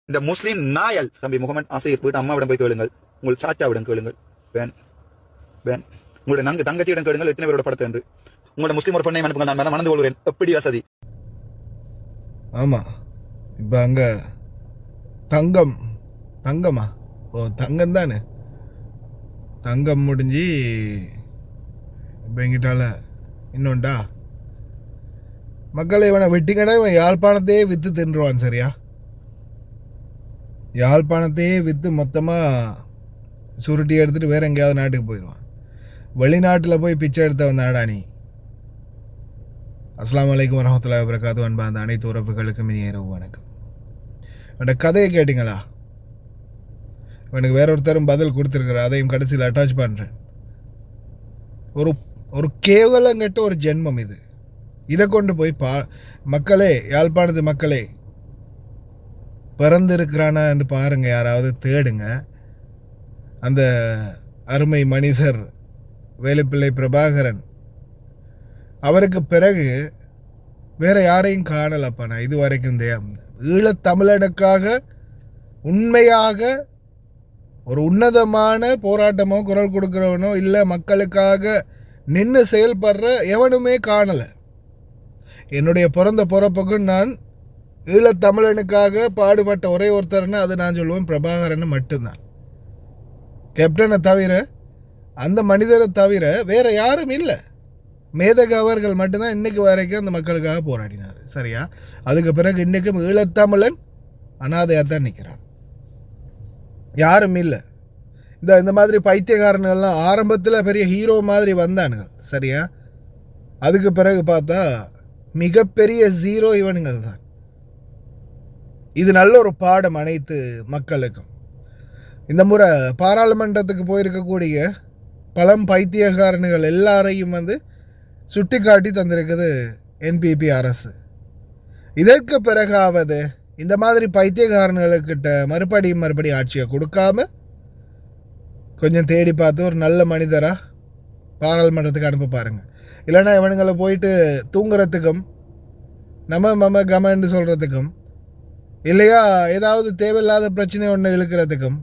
இந்த முஸ்லீம் நாயல் தம்பி முகமது ஆசிரியர் போயிட்டு அம்மாவிடம் போய் கேளுங்கள், உங்கள் சாச்சாவிடம் கேளுங்கள், வேன் வேன் உங்களுடைய நங்கு தங்கச்சியிடம் கேளுங்கள் எத்தனை பேரோட படத்தை என்று. உங்களோட முஸ்லீம் ஒரு பெண்ணை அனுப்புங்க, நான் மணந்து கொள்கிறேன். எப்படி வசதி? ஆமா, இப்ப அங்க தங்கமா தங்கம் தானே, தங்கம் முடிஞ்சு இப்போ எங்கிட்டால இன்னொண்டா மக்களை இவனை வெட்டிக்கடா, இவன் யாழ்ப்பாணத்தையே விற்று தின்றுவான். சரியா, யாழ்ப்பாணத்தையே விற்று மொத்தமாக சுருட்டி எடுத்துகிட்டு வேறு எங்கேயாவது நாட்டுக்கு போயிடுவான். வெளிநாட்டில் போய் பிச்சை எடுத்த வந்தாடா நீ. அஸ்ஸலாமு அலைக்கும் வரஹ்மத்துல்லாஹி வபரகாத்துஹு. அன்பார்ந்த அனைத்து உறவுகளுக்கும் இனிய இரவு வணக்கம். அவனோட கதையை கேட்டிங்களா? இவனுக்கு வேற ஒருத்தரும் பதில் கொடுத்துருக்குற, அதையும் கடைசியில் அட்டாச் பண்ணுறேன். ஒரு கேவலங்கட்ட ஒரு ஜென்மம் இது. இதை கொண்டு போய் மக்களே, யாழ்ப்பாணத்து மக்களே, பிறந்திருக்கிறானா என்று பாருங்க, யாராவது தேடுங்க. அந்த அருமை மனிதர் வேலுப்பிள்ளை பிரபாகரன், அவருக்கு பிறகு வேற யாரையும் காணலப்பா நான் இது வரைக்கும். ஈழத்தமிழனுக்காக உண்மையாக ஒரு உன்னதமான போராட்டமோ குரல் கொடுக்கிறவனோ இல்லை மக்களுக்காக நின்று செயல்படுற எவனுமே காணலை. என்னுடைய பிறந்த பிறப்புக்கும் நான் ஈழத்தமிழனுக்காக பாடுபட்ட ஒரே ஒருத்தர்னா அது நான் சொல்லுவேன் பிரபாகரன் மட்டும்தான். கேப்டனை தவிர, அந்த மனிதரை தவிர வேற யாரும் இல்லை. மேதக அவர்கள் மட்டும்தான் இன்னைக்கு வரைக்கும் அந்த மக்களுக்காக போராடினார். சரியா, அதுக்கு பிறகு இன்றைக்கும் ஈழத்தமிழன் அனாதையாக தான் நிற்கிறான், யாரும் இல்லை. இந்த மாதிரி பைத்தியக்காரன்கள்லாம் ஆரம்பத்தில் பெரிய ஹீரோ மாதிரி வந்தானுங்க. சரியா, அதுக்கு பிறகு பார்த்தா மிகப்பெரிய ஜீரோ இவனுங்கள் தான். இது நல்ல ஒரு பாடம் அனைத்து மக்களுக்கும். இந்த முறை பாராளுமன்றத்துக்கு போயிருக்கக்கூடிய பழம் பைத்தியக்காரன்கள் எல்லாரையும் சுட்டி காட்டி தந்திருக்குது என்பிபி அரசு. இதற்கு பிறகாவது இந்த மாதிரி பைத்தியக்காரன்களுக்கிட்ட மறுபடியும் ஆட்சியை கொடுக்காம கொஞ்சம் தேடி பார்த்து ஒரு நல்ல மனிதராக பாராளுமன்றத்துக்கு அனுப்ப பாருங்கள். இல்லைன்னா இவனுங்களை போயிட்டு தூங்குறதுக்கும் நம்ம கமன்னு சொல்கிறதுக்கும், இல்லையா ஏதாவது தேவையில்லாத பிரச்சனை ஒன்று இழுக்கிறதுக்கும்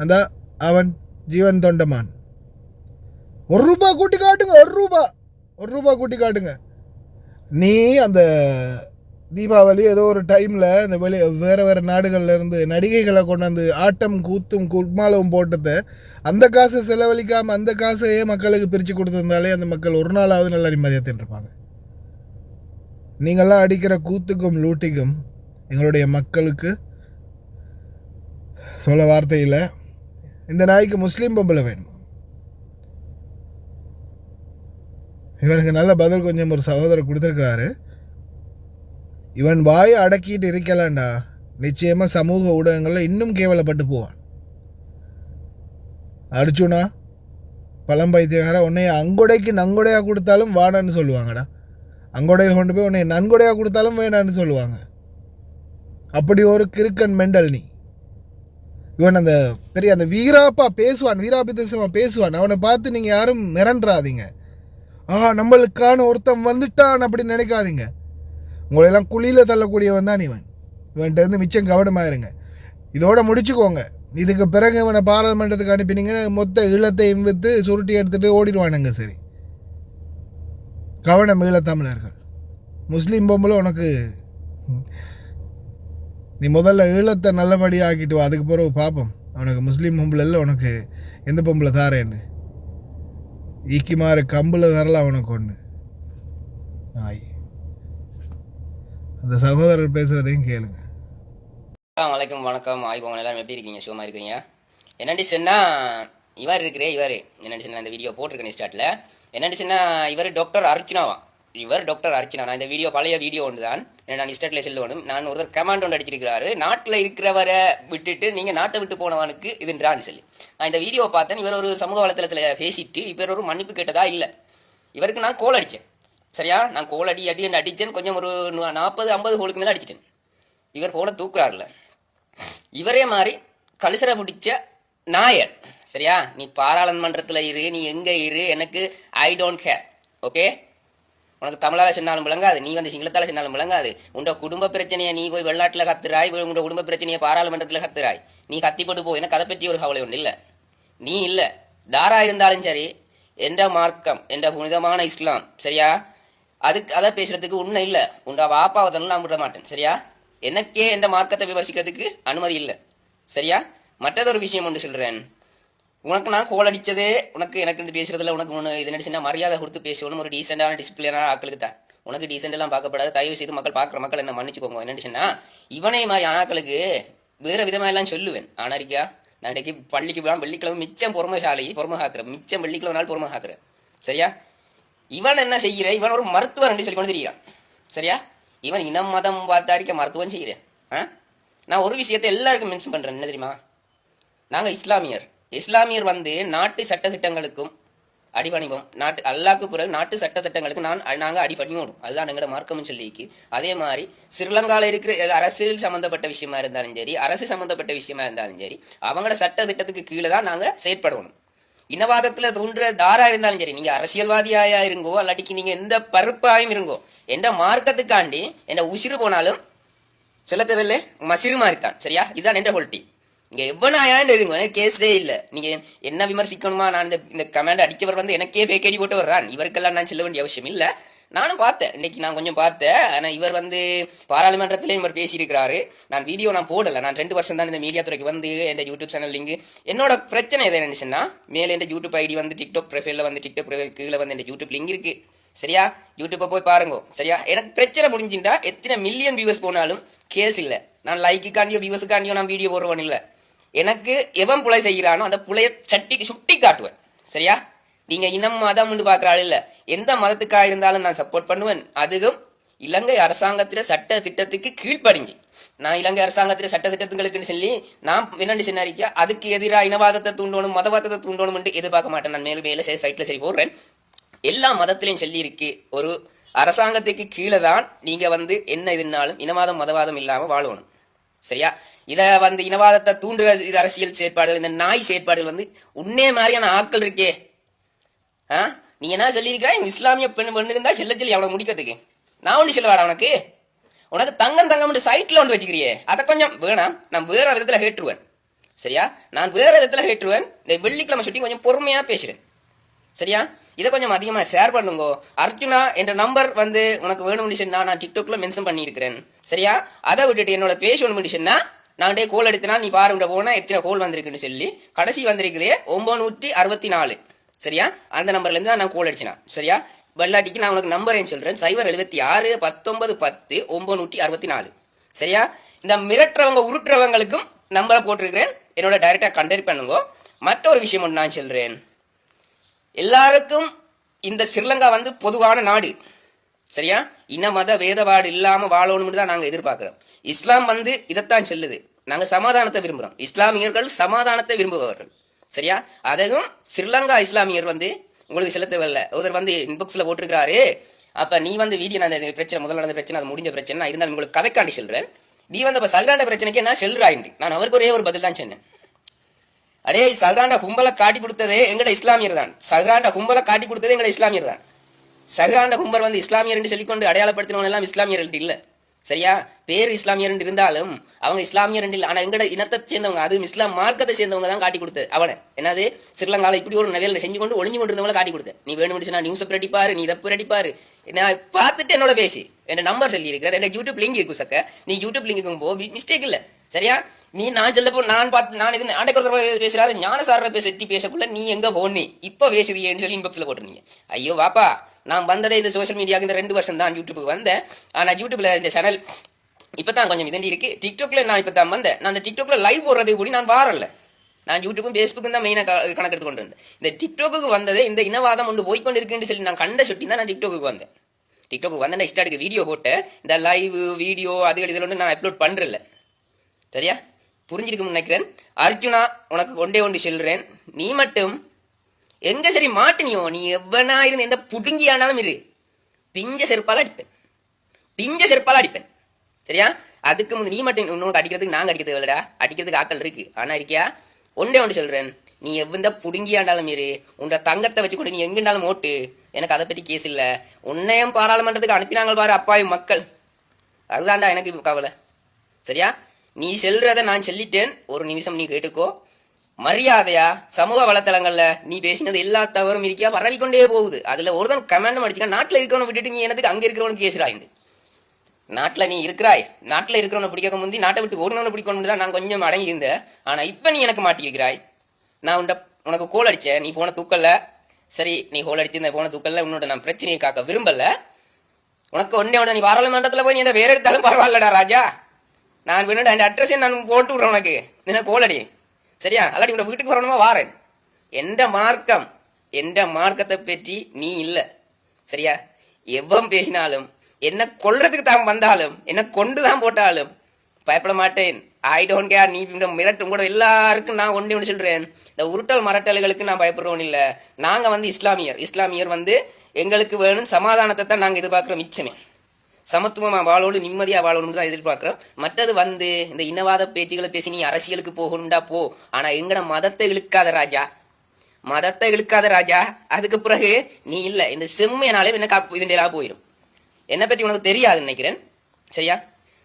அந்த அவன் ஜீவன் தொண்டமான் ₹1 கூட்டி காட்டுங்க, ₹1 கூட்டி காட்டுங்க. நீ அந்த தீபாவளி ஏதோ ஒரு டைமில் இந்த வேறு நாடுகளில் இருந்து நடிகைகளை கொண்டாந்து ஆட்டம் கூத்தும் குட்மாலவும் போட்டதை அந்த காசை செலவழிக்காமல் அந்த காசையே மக்களுக்கு பிரித்து கொடுத்துருந்தாலே அந்த மக்கள் ஒரு நாளாவது நல்லா நிம்மதியாக தின்றுப்பாங்க. நீங்கள்லாம் அடிக்கிற கூத்துக்கும் லூட்டிக்கும் எங்களுடைய மக்களுக்கு சொல்ல வார்த்தையில். இந்த நாய்க்கு முஸ்லீம் பொம்பளை வேணும். இவனுக்கு நல்ல பதில் கொஞ்சம் ஒரு சகோதரர் கொடுத்துருக்கிறாரு. இவன் வாயை அடக்கிட்டு இருக்கலாம்டா, நிச்சயமாக சமூக ஊடகங்களில் இன்னும் கேவலப்பட்டு போவான். அடிச்சுனா பழம்பைத்தியகார உன்னை அங்கொடைக்கு நங்கொடையாக கொடுத்தாலும் வாடான்னு சொல்லுவாங்கடா. அங்கொடையில் கொண்டு போய் உன்னை நன்கொடையாக கொடுத்தாலும் வேணான்னு சொல்லுவாங்க. அப்படி ஒரு கிறுக்கன் மெண்டல் நீ. இவன் அந்த பெரிய அந்த வீராப்பா பேசுவான், வீராபிதேசமாக பேசுவான். அவனை பார்த்து நீங்கள் யாரும் மிரண்டாதீங்க. நம்மளுக்கான ஒருத்தன் வந்துட்டான் அப்படி நினைக்காதீங்க. உங்களெல்லாம் குழியில் தள்ளக்கூடியவன் தான் இவன்கிட்ட மிச்சம் கவனமாக இருங்க. இதோட முடிச்சுக்கோங்க. இதுக்கு பிறகு இவனை பாராளுமன்றத்துக்கு அனுப்பினீங்க, மொத்த ஈழத்தையும் விற்று சுருட்டி எடுத்துகிட்டு ஓடிடுவானுங்க. சரி, கவனம் ஈழத்தமிழர்கள். முஸ்லீம் பொம்பளை உனக்கு, நீ முதல்ல ஈழத்தை நல்லபடியாக ஆக்கிட்டு வா, அதுக்கு பிறகு பார்ப்போம் அவனுக்கு முஸ்லீம் பொம்பளை இல்லை உனக்கு எந்த பொம்பளை தாரேன்னு. ஈக்கிமாறு கம்பில் தரலாம் அவனுக்கு ஒன்று. நாய் அந்த சகோதரர் பேசுகிறதையும் கேளுங்க. வணக்கம் வணக்கம், ஆய்வோம் எல்லாரும் எப்படி இருக்கீங்க? சுகமாக இருக்கீங்க? என்னடி சொன்னால் இவர் என்னடி சொன்னால் இந்த வீடியோ போட்டிருக்கேன் ஸ்டார்ட்டில். என்னடி சொன்னால் இவர் டாக்டர் அர்ச்சனாவா? டாக்டர் அர்ச்சனா. நான் இந்த வீடியோ பழைய வீடியோ ஒன்று தான், நான் ஸ்டார்ட்டில் செல்லணும். நான் ஒருத்தர் கமாண்ட் ஒன்று அடிச்சிருக்கிறாரு, நாட்டில் இருக்கிறவரை விட்டுட்டு நீங்கள் நாட்டை விட்டு போனவனுக்கு இதுன்றான்னு சொல்லி. நான் இந்த வீடியோ பார்த்தேன். இவர் ஒரு சமூக வலைத்தளத்தில் பேசிட்டு இப்போ ஒரு மன்னிப்பு கேட்டதா இல்லை. இவருக்கு நான் கோல் அடித்தேன். சரியா, நான் கோல் அடித்தேன். கொஞ்சம் ஒரு 40-50 கோலுக்கு மேலே அடிச்சிட்டேன். இவர் போன தூக்குறாருல, இவரே மாதிரி கலிசரை பிடிச்ச நாயர். சரியா, நீ பாராளுமன்றத்தில் இரு, நீ எங்கே இரு, எனக்கு ஐ டோன்ட் கேர். ஓகே, உனக்கு தமிழால சொன்னாலும் விளங்காது, நீ வந்து சிங்களத்தால சொன்னாலும் விளங்காது. உன்னோட குடும்ப பிரச்சனையை நீ போய் வெளிநாட்டில் கத்துறாய், உன்னோட குடும்ப பிரச்சனையை பாராளுமன்றத்தில் கத்துறாய். நீ கத்திப்பட்டு போ, எனக்கு அதை பற்றி ஒரு கவலை ஒன்று இல்லை. நீ இல்லை தாரா இருந்தாலும் சரி, எந்த மார்க்கம் எந்த புனிதமான இஸ்லாம் சரியா, அதை பேசுறதுக்கு உண்மை இல்லை. உண்டா வாப்பாவை தான் நான் விட மாட்டேன் சரியா. எனக்கே எந்த மார்க்கத்தை விமர்சிக்கிறதுக்கு அனுமதி இல்லை சரியா. மற்றதொரு விஷயம் ஒன்று சொல்கிறேன், உனக்கு நான் கோல் அடித்ததே உனக்கு எனக்கு பேசுறதுல உனக்கு ஒன்று இது நினச்சின்னா மரியாதை கொடுத்து பேசணும், ஒரு டீசெண்டான டிசிப்ளினான ஆக்களுக்கு தான். உனக்கு டீசெண்டெல்லாம் பார்க்கப்படாது, தயவு செய்து மக்கள் பார்க்குற மக்கள் என்ன மன்னிச்சுக்கோங்க. என்னச்சுன்னா இவனே மாதிரி ஆனாக்களுக்கு வேறு விதமாக எல்லாம் சொல்லுவேன். ஆனால் இருக்கியா, நான் இன்றைக்கு பள்ளிக்கு போகலாம், வெள்ளிக்கிழமை மிச்சம் பொறுமைசாலி பொறுமை காக்குறேன், மிச்சம் வெள்ளிக்கிழமை நாள் பொறுமை காக்குறேன் சரியா. இவன் என்ன செய்கிற, இவன் ஒரு மருத்துவர் என்று சொல்லி கொண்டு தெரியான் சரியா. இவன் இனம் மதம் பார்த்தாரிக்க மருத்துவம் செய்கிறேன். நான் ஒரு விஷயத்தை எல்லாருக்கும் மென்ஷன் பண்ணுறேன், என்ன தெரியுமா, நாங்கள் இஸ்லாமியர் வந்து நாட்டு சட்டத்திட்டங்களுக்கும் அடிபணிவோம். நாட்டு அல்லாக்கு பிறகு நாட்டு சட்டத்திட்டங்களுக்கு நாங்கள் அடிபணிவோம். அதுதான் எங்களோட மார்க்கம்னு சொல்லிக்கு. அதே மாதிரி ஸ்ரீலங்காவில் இருக்கிற அரசியல் சம்மந்தப்பட்ட விஷயமா இருந்தாலும் சரி, அரசு சம்மந்தப்பட்ட விஷயமா இருந்தாலும் சரி, அவங்களோட சட்ட திட்டத்துக்கு கீழே தான் நாங்கள் செயற்படணும். இனவாதத்தில் தோன்ற தாரா இருந்தாலும் சரி, நீங்கள் அரசியல்வாதியா இருங்கோ அல்லாட்டிக்கு நீங்கள் எந்த பருப்பாயும் இருங்கோ, எந்த மார்க்கத்துக்காண்டி என்ன உசிறு போனாலும் செலுத்தவில்லை மசிறு மாதிரித்தான் சரியா. இதுதான் என்ற கொள்கை. நீங்கள் எவ்வளோ இருங்க, எனக்கு கேஸே இல்லை. நீங்கள் என்ன விமர்சிக்கணுமா, நான் இந்த கமெண்ட் அடித்தவர் வந்து எனக்கே பேக்கடி போட்டு வர்றான், இவருக்கெல்லாம் நான் செல்ல வேண்டிய அவசியம் இல்லை. நானும் பார்த்தேன், இன்றைக்கி நான் கொஞ்சம் பார்த்தேன். ஆனால் இவர் வந்து பாராளுமன்றத்திலையும் இவர் பேசியிருக்கிறாரு. நான் வீடியோ நான் போடலை, நான் 2 வருஷம் தான் இந்த மீடியா துறைக்கு வந்து என் யூடியூப் சேனல் லிங்க். என்னோட பிரச்சனை எதை நினச்சுன்னா, மேலே இந்த யூடியூப் ஐடி வந்து டிக்டாக் ப்ரொஃபைலில் வந்து டிக்டாக் ப்ரொஃபைல் கீழே வந்து இந்த யூடியூப் லிங்க் இருக்குது சரியா. யூடியூப்பை போய் பாருங்க சரியா. எனக்கு பிரச்சனை முடிஞ்சுட்டா எத்தனை மில்லியன் வியூவர்ஸ் போனாலும் கேஸ் இல்லை. நான் லைக்குக்காண்டியோ வியூவர்ஸுக்காண்டியோ நான் வீடியோ போடுவேன் இல்லை. எனக்கு எவன் புலை செய்கிறானோ அந்த புலையை சுட்டி காட்டுவேன் சரியா. நீங்கள் இனம் மதம்னு பார்க்குற ஆள் இல்லை, எந்த மதத்துக்காக இருந்தாலும் நான் சப்போர்ட் பண்ணுவேன். அதுவும் இலங்கை அரசாங்கத்தில் சட்ட திட்டத்துக்கு கீழ்ப்படிஞ்சு, நான் இலங்கை அரசாங்கத்தில் சட்ட திட்டத்துங்களுக்குன்னு சொல்லி நான் என்னென்னு சொன்னாரிக்கா அதுக்கு எதிராக இனவாதத்தை தூண்டணும் மதவாதத்தை தூண்டணும்னு எதிர்பார்க்க மாட்டேன். நான் மேலே சைட்டில் சரி போடுறேன். எல்லா மதத்திலையும் சொல்லியிருக்கு, ஒரு அரசாங்கத்துக்கு கீழே தான் நீங்கள் வந்து என்ன இதுனாலும் இனவாதம் மதவாதம் இல்லாமல் வாழணும் சரியா. இதை வந்து இனவாதத்தை தூண்டுற இது அரசியல் செயற்பாடுகள், இந்த நாய் செயற்பாடுகள் வந்து உன்னே மாதிரியான ஆட்கள் இருக்கே. நீங்கள் என்ன சொல்லியிருக்கிறா, இஸ்லாமிய பெண் இருந்தால் செல்லச்சொல்லி அவனை முடிக்கிறதுக்கு நான் ஒன்று சொல்லுவாடா, உனக்கு தங்கம் சைட்டில் ஒன்று வச்சுக்கிறியே, அதை கொஞ்சம் வேணாம். நான் வேறு விதத்தில் கேட்டுருவேன் சரியா. நான் வேறு விதத்தில் கேட்டுருவேன். இந்த வெள்ளிக்கிழமை சுட்டி கொஞ்சம் பொறுமையாக பேசுகிறேன் சரியா. இதை கொஞ்சம் அதிகமாக ஷேர் பண்ணுங்கோ. அர்ஜுனா என்ற நம்பர் வந்து உனக்கு வேணும்னு சொன்னால் நான் டிக்டாக்ல மென்ஷன் பண்ணியிருக்கிறேன் சரியா. அதை விட்டுட்டு என்னோட பேசணும்னு சொன்னால் நான் கோல் எடுத்தினா நீ பாருங்க போனால் எத்தனை கோல் வந்திருக்குன்னு சொல்லி கடைசி வந்திருக்குதே 964 சரியா. அந்த நம்பர்லேருந்து தான் நான் கோல் அடிச்சினா சரியா. வெள்ளாட்டிக்கு நான் உனக்கு நம்பரையும் சொல்கிறேன், 076 19 10 964 சரியா. இந்த மிரட்டுறவங்க உருட்டுறவங்களுக்கும் நம்பரை போட்டிருக்கிறேன், என்னோட டைரெக்டாக கண்டெக்ட் பண்ணுங்க. மற்றொரு விஷயம் ஒன்று நான் சொல்கிறேன், எல்லாருக்கும் இந்த ஸ்ரீலங்கா வந்து பொதுவான நாடு சரியா. இன மத வேதபாடு இல்லாமல் வாழணும்னு தான் நாங்கள் எதிர்பார்க்குறோம். இஸ்லாம் வந்து இதைத்தான் சொல்லுது, நாங்கள் சமாதானத்தை விரும்புகிறோம். இஸ்லாமியர்கள் சமாதானத்தை விரும்புபவர்கள் சரியா. அதுவும் ஸ்ரீலங்கா இஸ்லாமியர் வந்து உங்களுக்கு செலுத்தவில்லை. ஒருத்தர் வந்து இன்பாக்ஸில் போட்டிருக்கிறாரு, அப்போ நீ வந்து வீடியோ நான் அந்த பிரச்சனை முதல்ல நடந்த பிரச்சனை அது முடிஞ்ச பிரச்சனை நான் இருந்தாலும் உங்களுக்கு கதைக்காண்டி சொல்கிறேன். நீ வந்து இப்போ சகராண்ட பிரச்சனைக்கு என்ன செல்றாயிண்டு, நான் அவருக்கு ஒரே ஒரு பதில் தான் சொன்னேன். அடே சஹ்ராண்ட கும்பலை காட்டி கொடுத்ததே எங்கட இஸ்லாமியர் தான். சஹ்ராண்ட கும்பலை காட்டி கொடுத்ததே எங்கட இஸ்லாமியர் தான். சஹ்ராண்ட கும்பல் வந்து இஸ்லாமியர் என்று சொல்லிக்கொண்டு அடையாளப்படுத்தினவங்க எல்லாம் இஸ்லாமியர் இல்லை சரியா. பேர் இஸ்லாமியர் இருந்தாலும் அவங்க இஸ்லாமியர் இல்லை. ஆனால் எங்கட இனத்தை சேர்ந்தவங்க, அதுவும் இஸ்லாம் மார்க்கத்தை சேர்ந்தவங்க தான் காட்டி கொடுத்தது. அவனை என்னது ஸ்ரீலங்காவில் இப்படி ஒரு நவேல் செஞ்சு கொண்டு ஒளிஞ்சு கொண்டு இருந்தவங்களை காட்டி கொடுத்தேன். நீ வேணும் முடிச்சுனா நியூஸை பிரடிப்பாரு, நீ இதை பிரடிப்பாரு. நான் பார்த்துட்டு என்னோட பேசி என் நம்பர் சொல்லியிருக்கிறேன், எனக்கு யூடியூப் லிங்க் இருக்கு சக்க. நீ யூடியூப் லிங்க்கு போ, மிஸ்டேக் இல்லை சரியா. நீ நான் சொல்லப்போ நான் பார்த்து நான் இது ஆண்டைக்கு பேசுகிறாரு ஞானசார பேசக்குள்ள நீ எங்கே போனி இப்போ பேசுறீன்னு சொல்லி இன்பாக்ஸில் போட்டிருந்தீங்க. ஐயோ வாப்பா, நான் வந்ததே இந்த சோஷியல் மீடியாவுக்கு இந்த 2 வருஷம் தான் யூடியூப்புக்கு வந்தேன். ஆனால் யூடியூப்பில் இந்த சேனல் இப்போ தான் கொஞ்சம் இதண்டி இருக்குது. டிக்டாக்ல நான் இப்போ தான் வந்தேன். நான் அந்த டிக்டாக்ல லைவ் போடுறது கூட நான் வாரல. நான் யூடியூப்பும் ஃபேஸ்புக்கும் தான் மெயினாக கணக்கெடுத்து கொண்டு வந்தேன். இந்த டிக்டாக்கு வந்தது இந்த இனவாதம் ஒன்று போய்கொண்டு இருக்குன்னு சொல்லி நான் கண்ட சுட்டி தான் நான் டிக்டாக்கு வந்தேன். டிக்டாக்கு வந்து நான் இஷ்டாட்டுக்கு வீடியோ போட்டேன். இந்த லைவ் வீடியோ அதுகள் இதில் ஒன்று நான் அப்லோட் பண்ணுறல சரியா. புரிஞ்சிருக்குன்னு நினைக்கிறேன். அர்ஜுனா உனக்கு கொண்டே கொண்டு செல்கிறேன், நீ மட்டும் எங்கே சரி மாட்டினியோ, நீ எவ்வளோ இருந்து எந்த புடுங்கி ஆனாலும் இரு, பிஞ்ச செருப்பால் அடிப்பேன் சரியா. அதுக்கு முந்தைய நீ மட்டும் இன்னொன்று அடிக்கிறதுக்கு நாங்கள் அடிக்கிறது இல்லைடா, அடிக்கிறதுக்கு ஆக்கள் இருக்கு. ஆனால் இருக்கியா ஒன்றே ஒன்று சொல்கிறேன், நீ எவ்வளோ புடுங்கியாண்டாலும் இரு, உன்ற தங்கத்தை வச்சுக்கொண்டு நீ எங்கிருந்தாலும் ஓட்டு, எனக்கு அதை பற்றி கேஸ் இல்லை. உன்னையும் பாராளுமன்றத்துக்கு அனுப்பினாங்க பாரு அப்பாவி மக்கள், அதுதான்டா எனக்கு கவலை. சரியா? நீ செல்றதை நான் சொல்லிட்டேன், ஒரு நிமிஷம் நீ கேட்டுக்கோ. மரியாதையா சமூக வலைத்தளங்கள்ல நீ பேசினது எல்லா தவறும் இருக்கியா பரவிக்கொண்டே போகுது. அதுல ஒருத்தன் கமெண்ட் அடிச்சுக்க, நாட்டில் இருக்கிறவனை விட்டுட்டு நீ என்னதுக்கு அங்கே இருக்கிறவனுக்கு கேசுறாயின்னு. நாட்டில் நீ இருக்கிறாய், நாட்டில் இருக்கிறவனை பிடிக்க முந்தி நாட்டை விட்டு ஓடுனவனை பிடிக்கணும் தான் நான் கொஞ்சம் அடங்கி இருந்தேன். ஆனால் இப்போ நீ எனக்கு மாட்டியிருக்கிறாய். நான் உனக்கு கோல் அடித்தேன், நீ போன தூக்கல்ல. சரி, நீ கோல் அடித்து போன தூக்கல்ல, உன்னோட நான் பிரச்சனையை காக்க விரும்பல. உனக்கு ஒன்றே நீ பாராளுமன்றத்தில் போய் நீ எந்த வேற எடுத்தாலும் பரவாயில்லடா ராஜா, நான் வேணும் அந்த அட்ரஸை நான் போட்டு விட்றேன் உனக்கு, என்ன கோல் அடி. சரியா? அல்லாடி உன்னோட வீட்டுக்கு வரணுமா வாரேன். எந்த மார்க்கத்தை பற்றி நீ இல்லை. சரியா? எவ்வளவு பேசினாலும் என்ன கொல்றதுக்கு தான் வந்தாலும் என்ன கொண்டு தான் போட்டாலும் பயப்பட மாட்டேன். I don't care. நீ மிரட்டும் கூட எல்லாருக்கும் நான் ஒன்று சொல்கிறேன், இந்த உருட்டல் மரட்டல்களுக்கு நான் பயப்படுறோம் இல்லை. நாங்கள் இஸ்லாமியர் எங்களுக்கு வேணும் சமாதானத்தை தான் நாங்கள் எதிர்பார்க்குறோம். மிச்சமே சமத்துவமாக வாழோடு நிம்மதியாக வாழணும்னு தான் எதிர்பார்க்குறோம். மற்றது இந்த இனவாத பேச்சுகளை பேசி நீ அரசியலுக்கு போகணுண்டா போ, ஆனால் எங்கட மதத்தை இழுக்காத ராஜா. அதுக்கு பிறகு நீ இல்லை இந்த செம்மையனாலே என்ன இதுண்டா போயிடும். என்னை பற்றி உனக்கு தெரியாது நினைக்கிறேன். சரியா?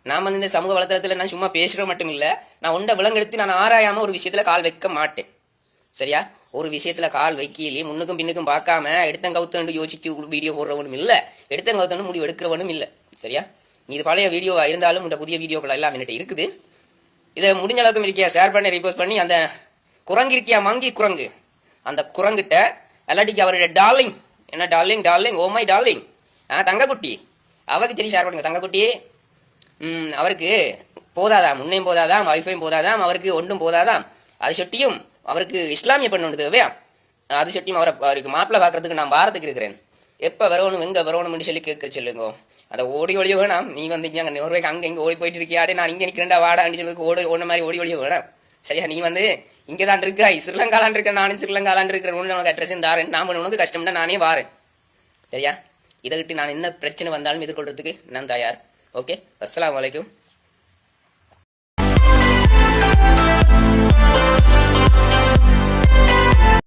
நான் இந்த சமூக வலைத்தளத்தில் நான் சும்மா பேசுகிற மட்டும் இல்லை, நான் உண்டை விலங்கெடுத்து நான் ஆராயாமல் ஒரு விஷயத்தில் கால் வைக்க மாட்டேன். சரியா? ஒரு விஷயத்தில் கால் வைக்கலையே முன்னுக்கும் பின்னுக்கும் பார்க்காம எடுத்தங்கவுத்தண்டு யோசிச்சு வீடியோ போடுறவனும் இல்லை, எடுத்தங்கவுத்தண்டு முடிவு எடுக்கிறவனும் இல்லை. சரியா? இது பழைய வீடியோவாக இருந்தாலும் இந்த புதிய வீடியோக்கள் எல்லாம் என்கிட்ட இருக்குது. இதை முடிஞ்ச அளவுக்கு இருக்கியா ஷேர் பண்ணி ரீபோஸ்ட் பண்ணி அந்த குரங்கு இருக்கியா மங்கி குரங்கு, அந்த குரங்கிட்ட எல்லாட்டிக்கு அவருடைய டார்லிங், என்ன darling oh my darling Thangakutty, அவருக்கு சரி ஷேர் பண்ணுங்க. தங்கக்குட்டி அவருக்கு போதாதாம், உன்னையும் போதாதாம், வைஃபையும் போதாதாம், அவருக்கு ஒன்றும் போதாதாம், அது சொட்டியும் அவருக்கு இஸ்லாமிய பெண் ஒன்று தேவையா, அது சொட்டியும் அவருக்கு மாப்பிள்ளை பார்க்கறதுக்கு நான் வாரத்துக்கு இருக்கிறேன், எப்போ வரணும் எங்கே வரணும்னு சொல்லி கேட்க சொல்லுங்க. அதை ஓடி வேணாம். நீ இங்கே நோர்வேக்கு அங்கே ஓடி போயிட்டு இருக்கியாடே, நான் இங்கே நிற்கிறேன்டா வாடான்னு சொல்லி ஓடுன மாதிரி ஓடி வேணாம். சரியா? நீ இங்கே தான் இருக்கிறாய், ஸ்ரீலங்காலான் இருக்கிறேன், நானும் ஸ்ரீலங்காலான் இருக்கிறேன். உனக்கு அட்ரஸும் தாரேன், நான் உனக்கு கஷ்டம்னா நானே வாரேன். சரியா? இதை விட்டு நான் என்ன பிரச்சனை வந்தாலும் எதிர்கொள்றதுக்கு நான் தயார். ஓகே, அஸ்ஸலாமு அலைக்கும்.